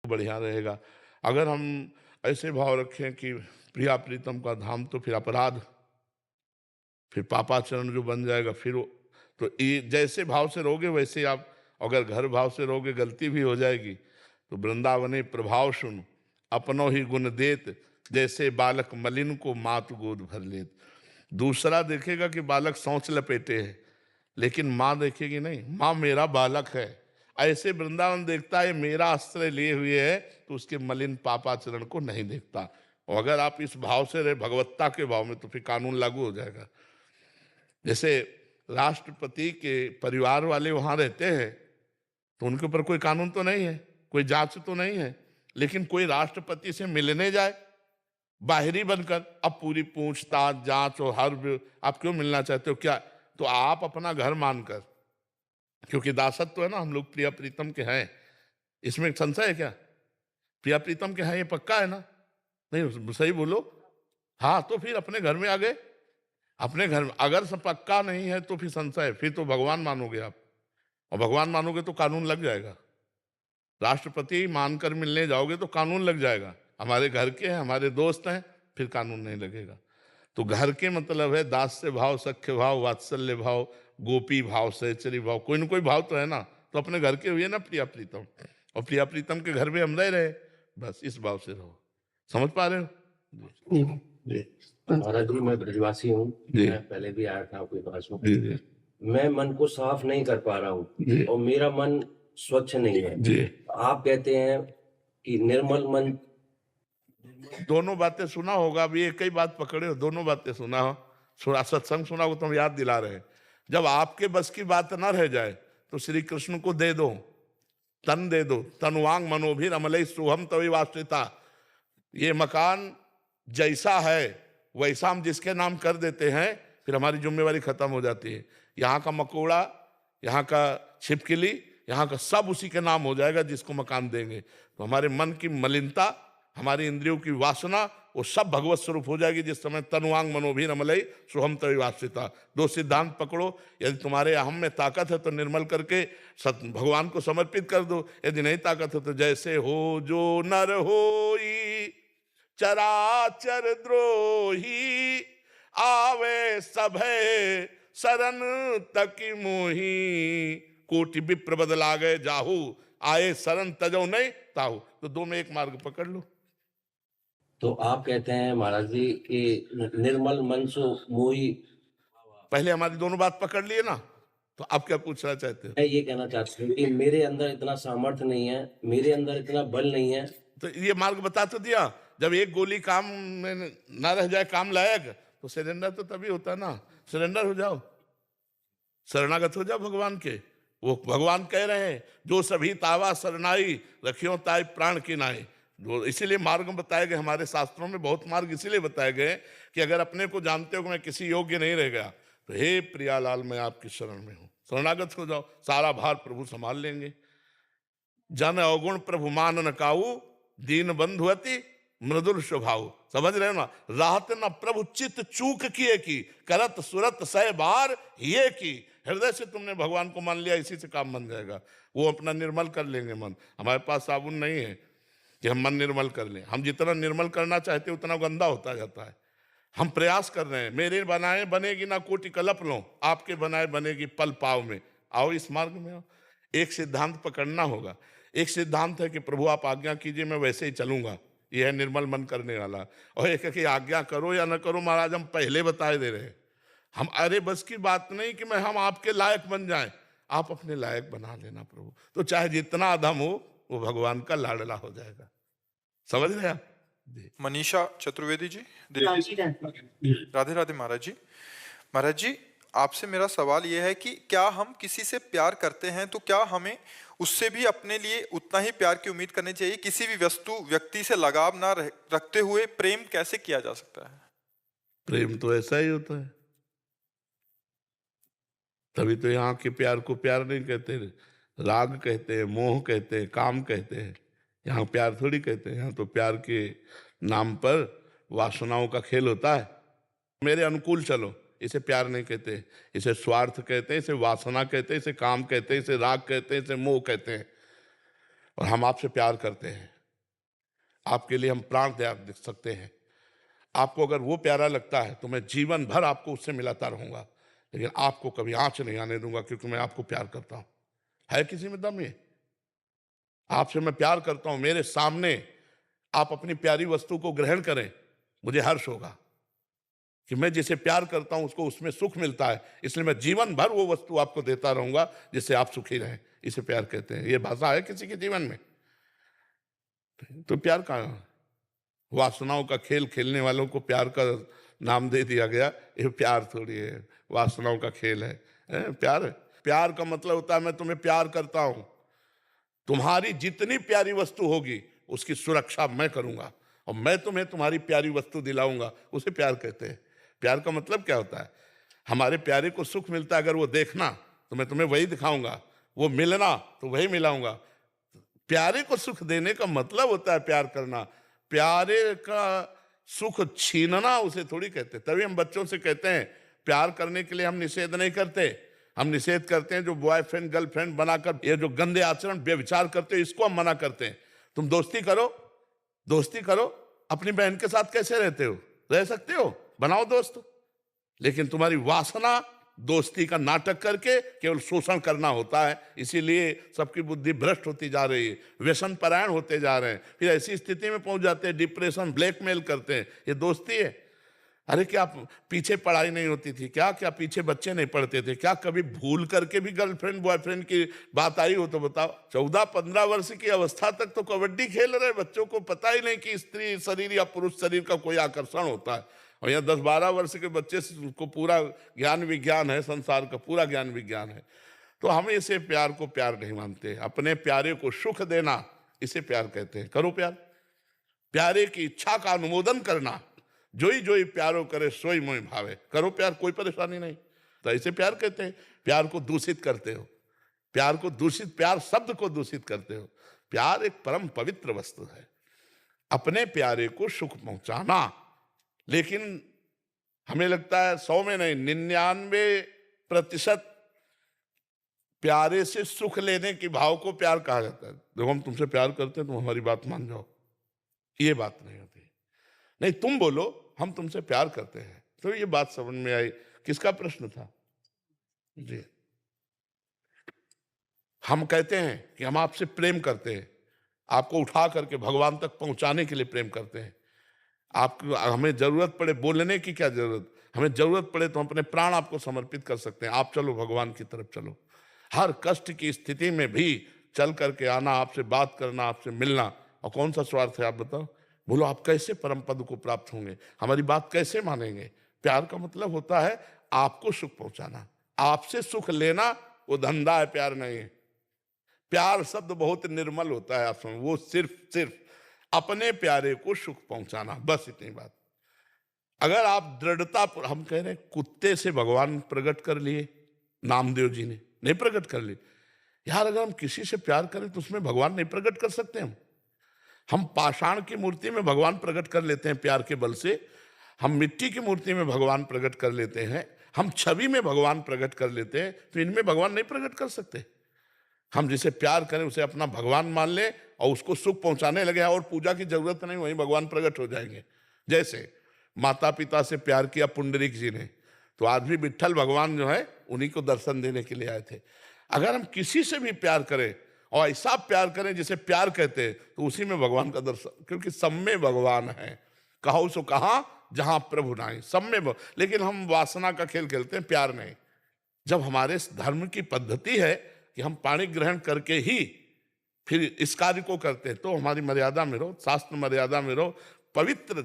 बढ़िया रहेगा। अगर हम ऐसे भाव रखें कि प्रिया प्रीतम का धाम, तो फिर अपराध, फिर पापाचरण जो बन जाएगा, फिर वो तो ये जैसे भाव से रहोगे वैसे ही आप, अगर घर भाव से रहोगे गलती भी हो जाएगी। तो वृंदावने प्रभाव सुन, अपनों ही गुण देत, जैसे बालक मलिन को मात गोद भर लेत। दूसरा देखेगा कि बालक शौच लपेटे है, लेकिन माँ देखेगी नहीं, माँ मेरा बालक है। ऐसे वृंदावन देखता है मेरा आश्रय लिए हुए है, तो उसके मलिन पापाचरण को नहीं देखता। और अगर आप इस भाव से रहे, भगवत्ता के भाव में, तो फिर कानून लागू हो जाएगा। जैसे राष्ट्रपति के परिवार वाले वहां रहते हैं, तो उनके ऊपर कोई कानून तो नहीं है, कोई जांच तो नहीं है, लेकिन कोई राष्ट्रपति से मिलने जाए बाहरी बनकर, अब पूरी पूछताछ जांच और आप क्यों मिलना चाहते हो क्या? तो आप अपना घर मानकर, क्योंकि दासत्व तो है ना, हम लोग प्रिया प्रीतम के हैं, इसमें एक संशय है क्या? प्रिया प्रीतम के हैं ये पक्का है ना? नहीं सही बोलो। हाँ, तो फिर अपने घर में आ गए। अपने घर में अगर सब पक्का नहीं है तो फिर संशय, फिर तो भगवान मानोगे आप, और भगवान मानोगे तो कानून लग जाएगा। राष्ट्रपति मानकर मिलने जाओगे तो कानून लग जाएगा। हमारे घर के हैं, हमारे दोस्त हैं, फिर कानून नहीं लगेगा। तो घर के मतलब है दास्य भाव, सख्य भाव, वात्सल्य भाव, गोपी भाव, सहचरी भाव, कोई ना कोई भाव तो है ना। तो अपने घर के हुए ना प्रिया प्रीतम, और प्रिया प्रीतम के घर में हम रह रहे, बस इस भाव से रहो। समझ पा रहे हो? जी जी। महाराज जी, मैं ब्रजवासी हूँ, मैं पहले भी आया था आपके पास में। जी जी। मैं मन को साफ नहीं कर पा रहा हूँ और मेरा मन स्वच्छ नहीं है जी। आप कहते हैं कि निर्मल मन। दोनों बातें सुना होगा, अभी एक ही बात पकड़े हो, दोनों बातें सुना हो, सत्संग सुना हो, तो हम याद दिला रहे हैं। जब आपके बस की बात ना रह जाए तो श्री कृष्ण को दे दो, तन दे दो, तनुवांग मनोभिर अमलई सोहम तवि वास्तिता। ये मकान जैसा है वैसा हम जिसके नाम कर देते हैं, फिर हमारी जिम्मेवारी खत्म हो जाती है। यहाँ का मकोड़ा, यहाँ का छिपकली, यहाँ का सब उसी के नाम हो जाएगा जिसको मकान देंगे। तो हमारे मन की मलिनता, हमारी इंद्रियों की वासना, वो सब भगवत स्वरूप हो जाएगी जिस समय तनुवांग मनोभी रमलई सुहम तवि वास्तिता। दो सिद्धांत पकड़ो, यदि तुम्हारे अहम में ताकत है तो निर्मल करके भगवान को समर्पित कर दो, यदि नहीं ताकत है तो जैसे हो जो नर होई चराचर द्रोही, आवे सभे शरण तक मोही, कोटि विप्र बदला गए जाहू, आए शरण तजो नहीं ताहू। तो दो में एक मार्ग पकड़ लो। तो आप कहते हैं महाराज जी कि निर्मल मन सो मोही। पहले हमारी दोनों बात पकड़ लिए ना, तो आप क्या पूछना चाहते हो? मैं ये कहना चाहता हूँ कि मेरे अंदर इतना सामर्थ्य नहीं है, मेरे अंदर इतना बल नहीं है। तो ये मार्ग बता तो दिया। जब एक गोली काम में ना रह जाए काम लायक, तो सरेंडर तो तभी होता है ना। सरेंडर हो जाओ, शरणागत हो जाओ भगवान के। वो भगवान कह रहे हैं जो सभी तावा शरणाई, रखियो ताई प्राण की नाई। जो इसीलिए मार्ग बताए गए हमारे शास्त्रों में, बहुत मार्ग इसीलिए बताए गए कि अगर अपने को जानते हो कि मैं किसी योग्य नहीं रह गया, तो हे प्रियालाल मैं आपकी शरण में हूं, शरणागत हो जाओ, सारा भार प्रभु संभाल लेंगे। जन अवगुण प्रभु मान न काऊ, दीन बंधुअति मृदुल स्वभाव। समझ रहे हो ना? राहत न प्रभु चित चूक किए की, करत सुरत सह बार ये की। हृदय से तुमने भगवान को मान लिया, इसी से काम बन जाएगा। वो अपना निर्मल कर लेंगे मन। हमारे पास साबुन नहीं है कि हम मन निर्मल कर लें। हम जितना निर्मल करना चाहते हैं उतना गंदा होता जाता है। हम प्रयास कर रहे हैं, मेरे बनाए बनेगी ना कोटि कलप लो, आपके बनाए बनेगी पल पाव में। आओ इस मार्ग में आओ। एक सिद्धांत पकड़ना होगा। एक सिद्धांत है कि प्रभु आप आज्ञा कीजिए, मैं वैसे ही चलूंगा, यह है निर्मल मन करने वाला। और एक है कि आज्ञा करो या न करो महाराज, हम पहले बताए दे रहे। हम अरे बस की बात नहीं कि मैं हम आपके लायक बन जाएं, आप अपने लायक बना लेना प्रभु, तो चाहे जितना अधम हो वो भगवान का लाडला हो जाएगा। समझ रहे आप? मनीषा चतुर्वेदी जी, राधे राधे महाराज जी। महाराज जी, आपसे मेरा सवाल यह है कि क्या हम किसी से प्यार करते हैं तो क्या हमें उससे भी अपने लिए उतना ही प्यार की उम्मीद करनी चाहिए? किसी भी वस्तु व्यक्ति से लगाव ना रखते हुए प्रेम कैसे किया जा सकता है? प्रेम तो ऐसा ही होता है, तभी तो यहाँ के प्यार को प्यार नहीं कहते, राग कहते हैं, मोह कहते हैं, काम कहते हैं। यहाँ प्यार थोड़ी कहते हैं, यहाँ तो प्यार के नाम पर वासनाओं का खेल होता है। मेरे अनुकूल चलो, इसे प्यार नहीं कहते, इसे स्वार्थ कहते हैं, इसे वासना कहते हैं, इसे काम कहते हैं, इसे राग कहते हैं, इसे मोह कहते हैं। और हम आपसे प्यार करते हैं, आपके लिए हम प्राण त्याग दे सकते हैं। आपको अगर वो प्यारा लगता है तो मैं जीवन भर आपको उससे मिलाता रहूंगा, लेकिन आपको कभी आंच नहीं आने दूंगा, क्योंकि मैं आपको प्यार करता हूं। है किसी में दम ये? आपसे मैं प्यार करता हूं, मेरे सामने आप अपनी प्यारी वस्तु को ग्रहण करें, मुझे हर्ष होगा कि मैं जिसे प्यार करता हूं उसको उसमें सुख मिलता है, इसलिए मैं जीवन भर वो वस्तु आपको देता रहूंगा जिससे आप सुखी रहें। इसे प्यार कहते हैं। ये भाषा है किसी के जीवन में? तो प्यार कहाँ है? वासनाओं का खेल खेलने वालों को प्यार का नाम दे दिया गया। ये प्यार थोड़ी है, वासनाओं का खेल है। प्यार है। प्यार का मतलब होता है मैं तुम्हें प्यार करता हूं, तुम्हारी जितनी प्यारी वस्तु होगी उसकी सुरक्षा मैं करूंगा और मैं तुम्हें तुम्हारी प्यारी वस्तु दिलाऊंगा, उसे प्यार कहते हैं। प्यार का मतलब क्या होता है? हमारे प्यारे को सुख मिलता है, अगर वो देखना तो मैं तुम्हें वही दिखाऊंगा, वो मिलना तो वही मिलाऊंगा। प्यारे को सुख देने का मतलब होता है प्यार करना। प्यारे का सुख छीनना उसे थोड़ी कहते। तभी हम बच्चों से कहते हैं प्यार करने के लिए हम निषेध नहीं करते, हम निषेध करते हैं जो बॉयफ्रेंड गर्लफ्रेंड बनाकर ये जो गंदे आचरण व्यभिचार करते हैं, इसको हम मना करते हैं। तुम दोस्ती करो, दोस्ती करो। अपनी बहन के साथ कैसे रहते हो? रह सकते हो, बनाओ दोस्त, लेकिन तुम्हारी वासना दोस्ती का नाटक करके केवल शोषण करना होता है। इसीलिए सबकी बुद्धि भ्रष्ट होती जा रही है, व्यसन परायण होते जा रहे हैं, फिर ऐसी स्थिति में पहुंच जाते हैं, डिप्रेशन, ब्लैकमेल करते हैं। ये दोस्ती है? अरे क्या पीछे पढ़ाई नहीं होती थी क्या? क्या पीछे बच्चे नहीं पढ़ते थे क्या? कभी भूल करके भी गर्लफ्रेंड बॉयफ्रेंड की बात आई हो तो बताओ। 14-15 वर्ष की अवस्था तक तो कबड्डी खेल रहे बच्चों को पता ही नहीं कि स्त्री शरीर या पुरुष शरीर का कोई आकर्षण होता है। और यहाँ 10-12 वर्ष के बच्चे को पूरा ज्ञान विज्ञान है, संसार का पूरा ज्ञान विज्ञान है। तो हम इसे प्यार को प्यार नहीं मानते। अपने प्यारे को सुख देना, इसे प्यार कहते हैं। करो प्यार। प्यारे की इच्छा का अनुमोदन करना, जोई जोई प्यारो करे सोई मोई भावे। करो प्यार, कोई परेशानी नहीं। तो ऐसे प्यार कहते हैं। प्यार को दूषित करते हो, प्यार को दूषित, प्यार शब्द को दूषित करते हो। प्यार एक परम पवित्र वस्तु है। अपने प्यारे को सुख पहुंचाना, लेकिन हमें लगता है 100 में नहीं 99% प्यारे से सुख लेने की भाव को प्यार कहा जाता है। देखो हम तुमसे प्यार करते हैं, तुम हमारी बात मान जाओ, ये बात नहीं होती। नहीं, तुम बोलो हम तुमसे प्यार करते हैं, तो ये बात समझ में आई। किसका प्रश्न था जी? हम कहते हैं कि हम आपसे प्रेम करते हैं, आपको उठा करके भगवान तक पहुंचाने के लिए प्रेम करते हैं। आपको हमें जरूरत पड़े, बोलने की क्या जरूरत, हमें जरूरत पड़े तो हम अपने प्राण आपको समर्पित कर सकते हैं। आप चलो भगवान की तरफ चलो। हर कष्ट की स्थिति में भी चल करके आना, आपसे बात करना, आपसे मिलना। और कौन सा स्वार्थ है आप बताओ? बोलो आप कैसे परम पद को प्राप्त होंगे, हमारी बात कैसे मानेंगे? प्यार का मतलब होता है आपको सुख पहुंचाना, आपसे सुख लेना। वो धंधा है, प्यार नहीं है। प्यार शब्द बहुत निर्मल होता है, आप समझ, वो सिर्फ अपने प्यारे को सुख पहुंचाना, बस इतनी बात। अगर आप दृढ़ता, हम कह रहे हैं कुत्ते से भगवान प्रकट कर लिए, नामदेव जी ने नहीं प्रकट कर लिए यार। अगर हम किसी से प्यार करें तो उसमें भगवान नहीं प्रकट कर सकते? हम पाषाण की मूर्ति में भगवान प्रकट कर लेते हैं प्यार के बल से, हम मिट्टी की मूर्ति में भगवान प्रकट कर लेते हैं, हम छवि में भगवान प्रकट कर लेते हैं, तो इनमें भगवान नहीं प्रकट कर सकते? हम जिसे प्यार करें उसे अपना भगवान मान ले और उसको सुख पहुंचाने लगे, और पूजा की जरूरत नहीं, वहीं भगवान प्रकट हो जाएंगे। जैसे माता पिता से प्यार किया पुंडरीक जी ने, तो आज भी विट्ठल भगवान जो है उन्हीं को दर्शन देने के लिए आए थे। अगर हम किसी से भी प्यार करें और ऐसा प्यार करें जिसे प्यार कहते हैं, तो उसी में भगवान का दर्शन, क्योंकि सब में भगवान है। कहो सो कहा जहां प्रभु नाई, सब में लेकिन हम वासना का खेल खेलते हैं, प्यार नहीं। जब हमारे धर्म की पद्धति है कि हम पाणी ग्रहण करके ही फिर इस कार्य को करते हैं, तो हमारी मर्यादा में रहो, शास्त्र मर्यादा में रहो, पवित्र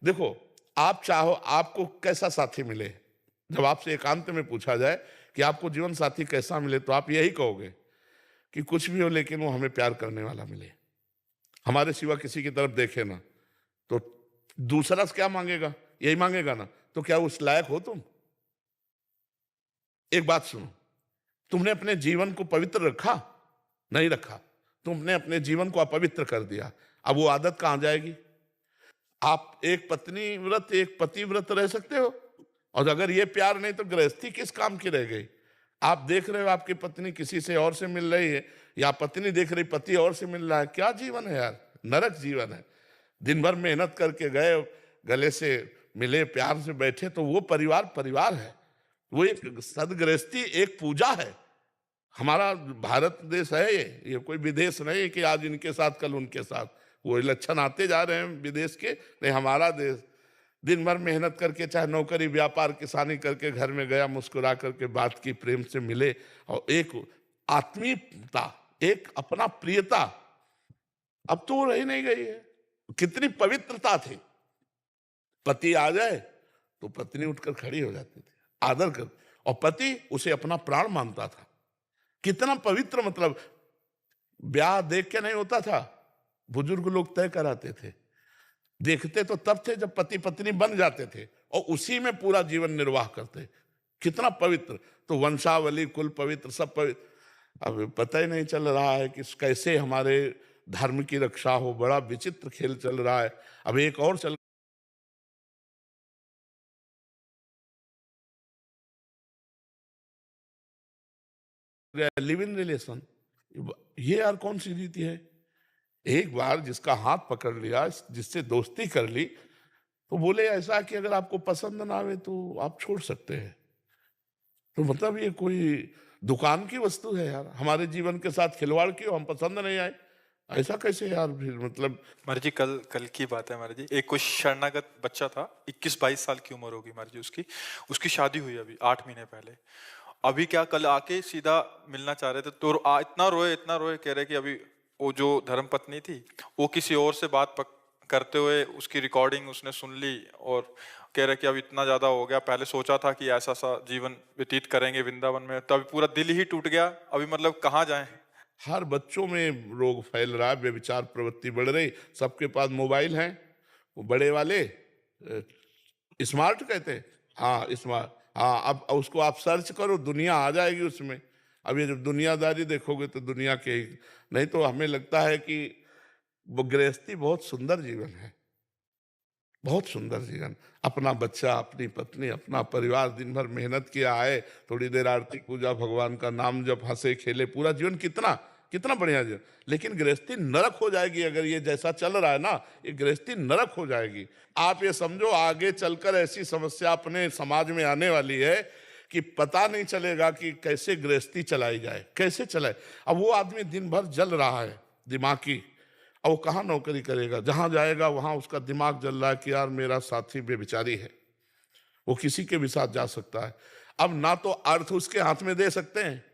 देखो आप चाहो आपको कैसा साथी मिले, जब आपसे एकांत में पूछा जाए कि आपको जीवन साथी कैसा मिले, तो आप यही कहोगे कि कुछ भी हो लेकिन वो हमें प्यार करने वाला मिले, हमारे सिवा किसी की तरफ देखे ना। तो दूसरा क्या मांगेगा? यही मांगेगा ना। तो क्या उस लायक हो तुम? एक बात सुनो, तुमने अपने जीवन को पवित्र रखा? नहीं रखा। तुमने अपने जीवन को अपवित्र कर दिया। अब वो आदत कहां जाएगी? आप एक पत्नी व्रत एक पति व्रत रह सकते हो, और अगर ये प्यार नहीं तो गृहस्थी किस काम की रह गई? आप देख रहे हो आपकी पत्नी किसी से और से मिल रही है, या पत्नी देख रही पति और से मिल रहा है, क्या जीवन है यार? नरक जीवन है। दिन भर मेहनत करके गए, गले से मिले, प्यार से बैठे, तो वो परिवार परिवार है। वो एक सदगृहस्थी, एक पूजा है। हमारा भारत देश है ये कोई विदेश नहीं है कि आज इनके साथ कल उनके साथ। वो लक्षण आते जा रहे हैं विदेश के, नहीं हमारा देश। दिन भर मेहनत करके, चाहे नौकरी व्यापार किसानी करके घर में गया, मुस्कुरा करके बात की, प्रेम से मिले, और एक आत्मीयता, एक अपना प्रियता, अब तो वो रही नहीं गई है। कितनी पवित्रता थी। पति आ जाए तो पत्नी उठकर खड़ी हो जाती थी, आदर कर, और पति उसे अपना प्राण मानता था। कितना पवित्र, मतलब ब्याह देख के नहीं होता था, बुजुर्ग लोग तय कराते थे। देखते तो तब थे जब पति पत्नी बन जाते थे, और उसी में पूरा जीवन निर्वाह करते। कितना पवित्र। तो वंशावली, कुल पवित्र, सब पवित्र। अब पता ही नहीं चल रहा है कि कैसे हमारे धर्म की रक्षा हो। बड़ा विचित्र खेल चल रहा है। अब एक और चल गया, लिव इन रिलेशन। ये यार कौन सी रीति है? एक बार जिसका हाथ पकड़ लिया, जिससे दोस्ती कर ली, तो बोले ऐसा कि अगर आपको पसंद ना आवे तो आप छोड़ सकते हैं। तो मतलब ये कोई दुकान की वस्तु है यार? हमारे जीवन के साथ खिलवाड़ की हो, हम पसंद नहीं आए, ऐसा कैसे यार? फिर मतलब महाराज जी कल की बात है महाराज जी, एक कोई शरणागत बच्चा था, 21-22 साल की उम्र होगी महाराज जी उसकी शादी हुई अभी 8 महीने पहले। अभी क्या कल आके सीधा मिलना चाह रहे थे, तो इतना रोए, कह रहे कि अभी वो जो धर्मपत्नी थी वो किसी और से बात करते हुए उसकी रिकॉर्डिंग उसने सुन ली, और कह रहे कि अब इतना ज्यादा हो गया, पहले सोचा था कि ऐसा सा जीवन व्यतीत करेंगे वृंदावन में, तो अभी पूरा दिल ही टूट गया। अभी मतलब कहाँ जाएं? हर बच्चों में रोग फैल रहा है, व्यभिचार प्रवृत्ति बढ़ रही। सबके पास मोबाइल हैं, वो बड़े वाले स्मार्ट कहते हैं, हाँ स्मार्ट, हाँ। अब उसको आप सर्च करो, दुनिया आ जाएगी उसमें। अब ये जब दुनियादारी देखोगे तो दुनिया के ही, नहीं तो हमें लगता है कि वो गृहस्थी बहुत सुंदर जीवन है, बहुत सुंदर जीवन। अपना बच्चा, अपनी पत्नी, अपना परिवार, दिन भर मेहनत किया आए, थोड़ी देर आरती पूजा, भगवान का नाम जब, हंसे खेले, पूरा जीवन कितना कितना बढ़िया जीवन। लेकिन गृहस्थी नरक हो जाएगी अगर ये जैसा चल रहा है ना, ये गृहस्थी नरक हो जाएगी। आप ये समझो आगे चलकर ऐसी समस्या अपने समाज में आने वाली है कि पता नहीं चलेगा कि कैसे गृहस्थी चलाई जाए, कैसे चलाए। अब वो आदमी दिन भर जल रहा है दिमागी, अब वो कहाँ नौकरी करेगा? जहां जाएगा वहां उसका दिमाग जल रहा है कि यार मेरा साथी बेविचारी है, वो किसी के भी साथ जा सकता है। अब ना तो अर्थ उसके हाथ में दे सकते हैं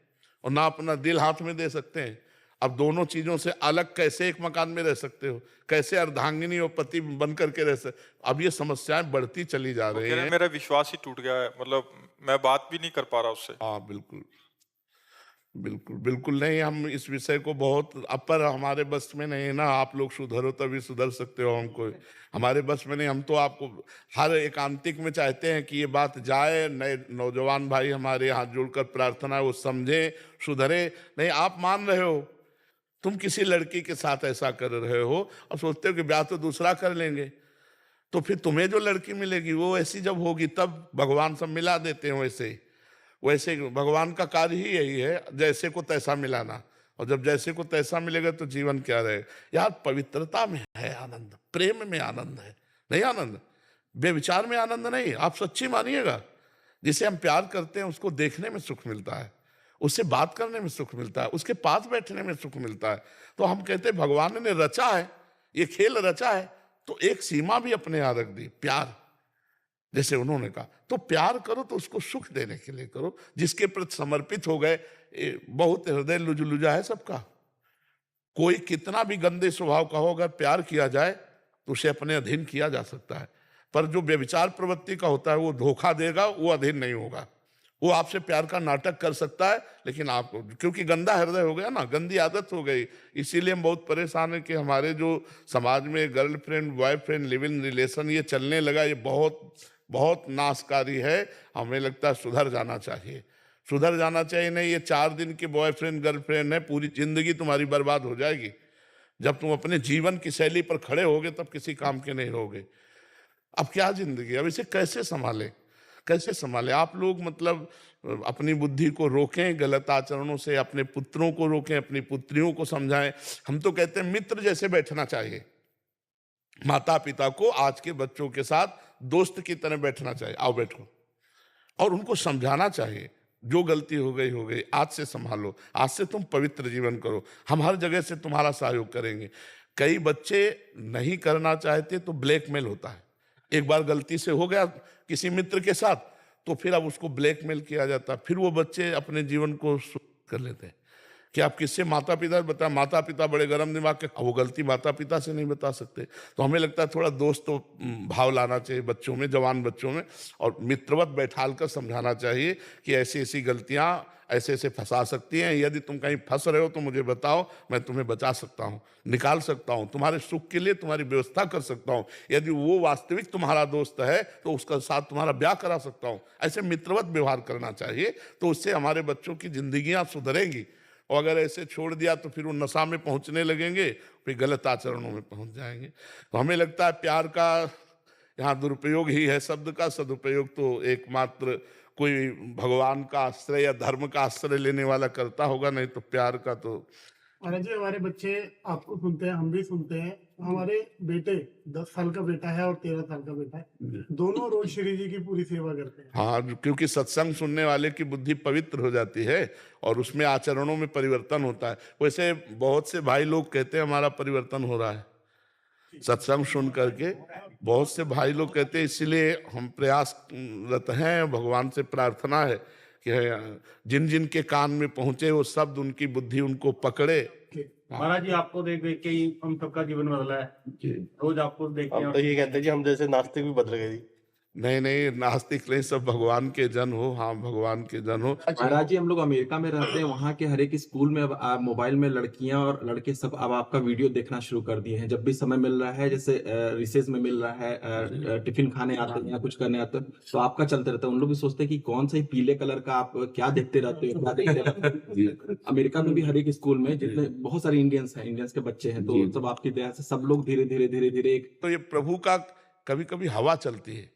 और ना अपना दिल हाथ में दे सकते हैं। अब दोनों चीजों से अलग कैसे एक मकान में रह सकते हो? कैसे अर्धांगिनी और पति बन करके रह सकते? अब ये समस्याएं बढ़ती चली जा रही हैं। मेरा विश्वास ही टूट गया है, मतलब मैं बात भी नहीं कर पा रहा उससे। हाँ बिल्कुल बिल्कुल बिल्कुल नहीं, हम इस विषय को बहुत, पर हमारे बस में नहीं है ना। आप लोग सुधरो तभी सुधर सकते हो, हमको हमारे बस में नहीं। हम तो आपको हर एकांतिक में चाहते हैं कि ये बात जाए, नए नौजवान भाई हमारे हाथ जोड़कर प्रार्थना है वो समझे, सुधरे। नहीं, आप मान रहे हो, तुम किसी लड़की के साथ ऐसा कर रहे हो और सोचते हो कि ब्याह तो दूसरा कर लेंगे, तो फिर तुम्हें जो लड़की मिलेगी वो ऐसी जब होगी तब भगवान सब मिला देते हैं। वैसे भगवान का कार्य ही यही है, जैसे को तैसा मिलाना। और जब जैसे को तैसा मिलेगा तो जीवन क्या रहेगा यार? पवित्रता में है आनंद, प्रेम में आनंद है, नहीं आनंद बेविचार में आनंद नहीं। आप सच्ची मानिएगा, जिसे हम प्यार करते हैं उसको देखने में सुख मिलता है, उससे बात करने में सुख मिलता है, उसके पास बैठने में सुख मिलता है। तो हम कहते हैं भगवान ने रचा है, ये खेल रचा है, तो एक सीमा भी अपने यहाँ रख दी, प्यार। जैसे उन्होंने कहा, तो प्यार करो तो उसको सुख देने के लिए करो, जिसके प्रति समर्पित हो गए। बहुत हृदय लुजा है सबका, कोई कितना भी गंदे स्वभाव का हो, अगर प्यार किया जाए तो उसे अपने अधीन किया जा सकता है। पर जो व्यभिचार प्रवृत्ति का होता है वो धोखा देगा, वो अधीन नहीं होगा। वो आपसे प्यार का नाटक कर सकता है, लेकिन आपको, क्योंकि गंदा हृदय हो गया ना, गंदी आदत हो गई। इसीलिए हम बहुत परेशान हैं कि हमारे जो समाज में girlfriend boyfriend live in relation ये चलने लगा, ये बहुत बहुत नाशकारी है। हमें लगता है सुधर जाना चाहिए, सुधर जाना चाहिए। नहीं, ये 4 दिन के बॉयफ्रेंड गर्लफ्रेंड है, पूरी जिंदगी तुम्हारी बर्बाद हो जाएगी। जब तुम अपने जीवन की शैली पर खड़े होगे तब किसी काम के नहीं रहोगे। अब क्या जिंदगी, अब इसे कैसे संभाले, कैसे संभाले? आप लोग मतलब अपनी बुद्धि को रोकें गलत आचरणों से, अपने पुत्रों को रोकें, अपनी पुत्रियों को समझाएं। हम तो कहते हैं मित्र जैसे बैठना चाहिए, माता पिता को आज के बच्चों के साथ दोस्त की तरह बैठना चाहिए, आओ बैठो, और उनको समझाना चाहिए जो गलती हो गई, आज से संभालो, आज से तुम पवित्र जीवन करो, हम हर जगह से तुम्हारा सहयोग करेंगे। कई बच्चे नहीं करना चाहते तो ब्लैकमेल होता है। एक बार गलती से हो गया किसी मित्र के साथ, तो फिर अब उसको ब्लैकमेल किया जाता है, फिर वो बच्चे अपने जीवन को कर लेते हैं कि आप किससे, माता पिता बता, माता पिता बड़े गर्म दिमाग के, वो गलती माता पिता से नहीं बता सकते। तो हमें लगता है थोड़ा दोस्त तो भाव लाना चाहिए बच्चों में, जवान बच्चों में, और मित्रवत बैठाल कर समझाना चाहिए कि ऐसी ऐसी गलतियां ऐसे ऐसे फंसा सकती हैं, यदि तुम कहीं फंस रहे हो तो मुझे बताओ, मैं तुम्हें बचा सकता हूँ, निकाल सकता हूँ, तुम्हारे सुख के लिए तुम्हारी व्यवस्था कर सकता हूँ, यदि वो वास्तविक तुम्हारा दोस्त है तो उसका साथ तुम्हारा ब्याह करा सकता हूँ। ऐसे मित्रवत व्यवहार करना चाहिए, तो उससे हमारे बच्चों की जिंदगियां सुधरेंगी। और अगर ऐसे छोड़ दिया तो फिर वो नशा में पहुंचने लगेंगे, फिर गलत आचरणों में पहुंच जाएंगे। तो हमें लगता है प्यार का यहाँ दुरुपयोग ही है शब्द का, सदुपयोग तो एकमात्र कोई भगवान का आश्रय या धर्म का आश्रय लेने वाला करता होगा, नहीं तो प्यार का तो। महाराज जी, हमारे बच्चे आपको सुनते हैं, हम भी सुनते हैं। हमारे बेटे 10 साल का बेटा है और 13 साल का बेटा है, दोनों रोज श्री जी की पूरी सेवा करते हैं। हाँ, क्योंकि सत्संग सुनने वाले की बुद्धि पवित्र हो जाती है और उसमें आचरणों में परिवर्तन होता है। वैसे बहुत से भाई लोग कहते हैं हमारा परिवर्तन हो रहा है सत्संग सुन करके, बहुत से भाई लोग कहते हैं, इसलिए हम प्रयासरत हैं, भगवान से प्रार्थना है कि जिन जिन के कान में पहुंचे वो शब्द, उनकी बुद्धि उनको पकड़े। महाराज जी, आपको देख देख के ही हम सबका जीवन बदला है। रोज आपको देख के हम तो ये कहते हैं जी, हम जैसे नास्तिक भी बदल गए जी। नहीं, नास्तिक नहीं, सब भगवान के जन हो। हाँ, भगवान के जन हो। महाराज जी, हम लोग अमेरिका में रहते हैं, वहाँ के हर एक स्कूल में अब मोबाइल में लड़कियां और लड़के सब अब आपका वीडियो देखना शुरू कर दिए हैं। जब भी समय मिल रहा है, जैसे रिसेस में मिल रहा है, टिफिन खाने आते हैं या कुछ करने आते हैं, तो आपका चलते रहता है। उन लोग भी सोचते हैं कि कौन सा ही पीले कलर का आप क्या देखते रहते हो, क्या देखते रहते हो। अमेरिका में भी हर एक स्कूल में जितने बहुत सारे इंडियंस के बच्चे हैं, तो सब आपकी दया से सब लोग धीरे धीरे एक, तो ये प्रभु का कभी कभी हवा चलती है।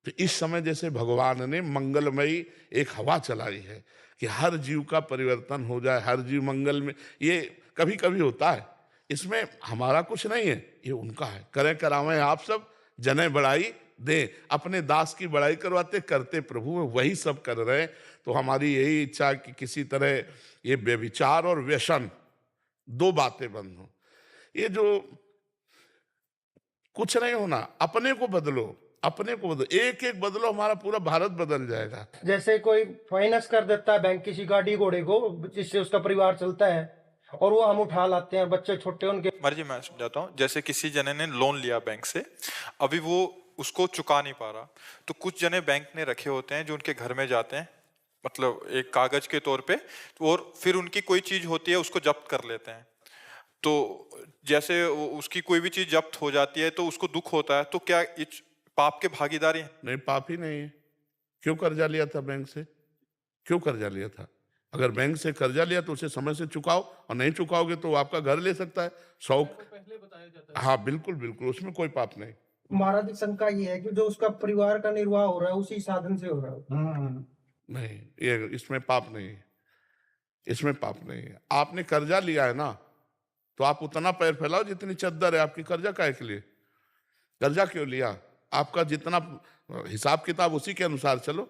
तो इस समय जैसे भगवान ने मंगलमयी एक हवा चलाई है कि हर जीव का परिवर्तन हो जाए, हर जीव मंगल में, ये कभी कभी होता है। इसमें हमारा कुछ नहीं है, ये उनका है। करें करावें आप सब, जने बढ़ाई दें, अपने दास की बढ़ाई करवाते करते प्रभु में, वही सब कर रहे हैं। तो हमारी यही इच्छा कि किसी तरह ये व्यभिचार और व्यसन, दो बातें बंद हो। ये जो कुछ नहीं होना, अपने को बदलो, अपने को बदलो, एक एक बदलो, हमारा पूरा भारत बदल जाएगा। जैसे कोई फाइनेंस कर देता है बैंक किसी गाड़ी घोड़े को, जिससे उसका परिवार चलता है, और वो हम उठा लाते हैं, बच्चे छोटे उनके। मर्जी, मैं समझाता हूँ। जैसे किसी जने ने लोन लिया बैंक से, अभी वो उसको चुका नहीं पा रहा, तो कुछ जने बैंक ने रखे होते हैं जो उनके घर में जाते हैं, मतलब एक कागज के तौर पे, और फिर उनकी कोई चीज होती है उसको जब्त कर लेते हैं। तो जैसे उसकी कोई भी चीज जब्त हो जाती है तो उसको दुख होता है, तो क्या पाप के भागीदारी है? नहीं, पाप ही नहीं है। क्यों कर्जा लिया था बैंक से? क्यों कर्जा लिया था? अगर बैंक से कर्जा लिया तो उसे समय से चुकाओ, और नहीं चुकाओगे तो वो आपका घर ले सकता है। शौक, हाँ बिल्कुल बिल्कुल, उसमें कोई पाप नहीं। महाराज, शंका ये है कि जो उसका परिवार का निर्वाह हो रहा है उसी साधन से हो रहा है। नहीं, ये इसमें पाप नहीं है, इसमें पाप नहीं है। आपने कर्जा लिया है ना, तो आप उतना पैर फैलाओ जितनी चद्दर है आपकी। कर्जा काहे के लिए? कर्जा क्यों लिया? आपका जितना हिसाब किताब उसी के अनुसार चलो।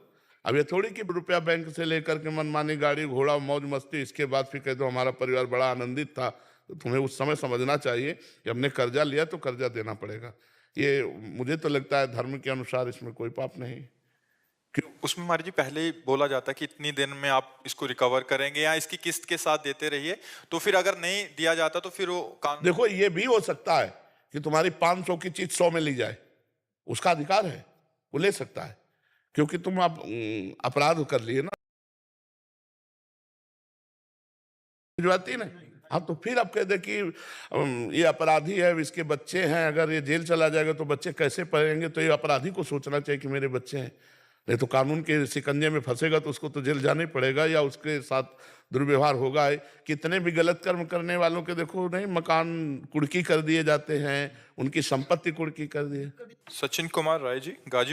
अब ये थोड़ी कि रुपया बैंक से लेकर के मनमानी गाड़ी घोड़ा मौज मस्ती, इसके बाद फिर कह दो हमारा परिवार बड़ा आनंदित था। तो तुम्हें उस समय समझना चाहिए कि हमने कर्जा लिया तो कर्जा देना पड़ेगा। ये मुझे तो लगता है धर्म के अनुसार इसमें कोई पाप नहीं। उसमें महाराज जी पहले ही बोला जाता है कि इतनी दिन में आप इसको रिकवर करेंगे या इसकी किस्त के साथ देते रहिए, तो फिर अगर नहीं दिया जाता तो फिर वो कानून। देखो, ये भी हो सकता है कि तुम्हारी 500 की चीज 100 में ली जाए, उसका अधिकार है, वो ले सकता है, क्योंकि तुम आप अपराध कर लिए ना, भिजवाती ना। हाँ, तो फिर आप कह दे कि ये अपराधी है, इसके बच्चे हैं, अगर ये जेल चला जाएगा तो बच्चे कैसे पढ़ेंगे। तो ये अपराधी को सोचना चाहिए कि मेरे बच्चे हैं, नहीं तो कानून के शिकंजे में फंसेगा तो उसको तो जेल जाना ही पड़ेगा, या उसके साथ दुर्व्यवहार होगा। कितने भी गलत कर्म करने वालों के देखो नहीं, मकान कुर्की कर दिए जाते हैं, उनकी संपत्ति कुर्की कर दी। सचिन कुमार राय जी, गाजी।